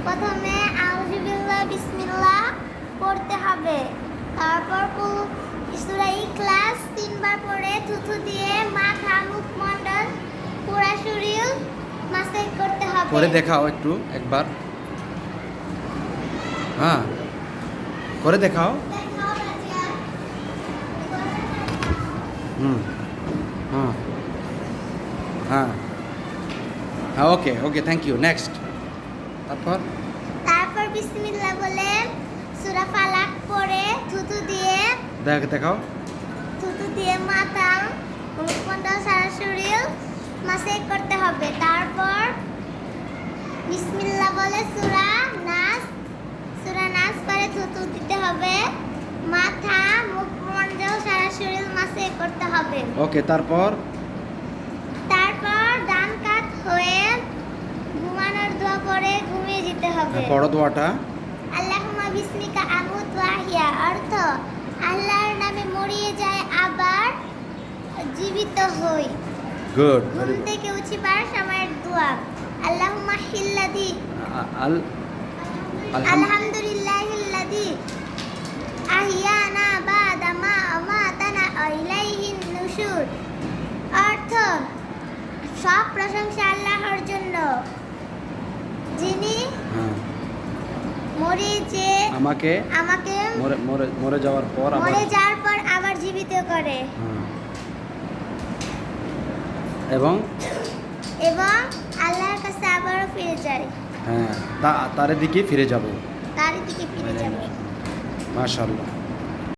প্রথমে আউযু বিল্লাহ বিসমিল্লাহ পড়তে হবে। তারপর সূরা ইখলাস 3 বার পড়ে থুথু দিয়ে মাথা মুখমণ্ডল পুরা শরীর মাসাজ করতে হবে। করে দেখাও একটু একবার। হ্যাঁ, করে দেখাও। হুম, হ্যাঁ, হ্যাঁ, হ্যাঁ, ওকে ওকে, থ্যাংক ইউ। নেক্সট, তারপর বিসমিল্লাহ বলে সূরা ফালাক পড়ে থুথু দিয়ে দেখাও। মাথা মুখমণ্ডল সারা শরীর মাসাজ করতে হবে। তারপর বিসমিল্লাহ বলে সূরা নাস পড়ে থুথু দিতে হবে, মাথা মুখমণ্ডল সারা শরীর মাসাজ করতে হবে। ওকে, তারপর ডান কাত হয়ে ঘুমানোর দোয়া পড়ে ঘুমিয়ে যেতে হবে। পড়ো দোয়াটা। আল্লাহুম্মা বিসমিকা আমুত ওয়া আহইয়া, অর্থ আল্লাহর নামে মরিয়ে যায় আবার জীবিত হই। গুড। ঘুম থেকে উঠিবার সময়ের দোয়া। আল্লাহুম্মা হিল্লাদি আলহামদুলিল্লাহিল্লাযী আহিয়ানা বাদা মা আমাতানা ওয়া ইলাইহিন নুশুর, অর্থ সব প্রশংসা আল্লাহর জন্য, যিনি আমাকে মরে যাওয়ার পর আবার জীবিত করে এবং আল্লাহর কাছে আবারও ফিরে যায়। হ্যাঁ, তার দিকে ফিরে যাব। মাশাআল্লাহ।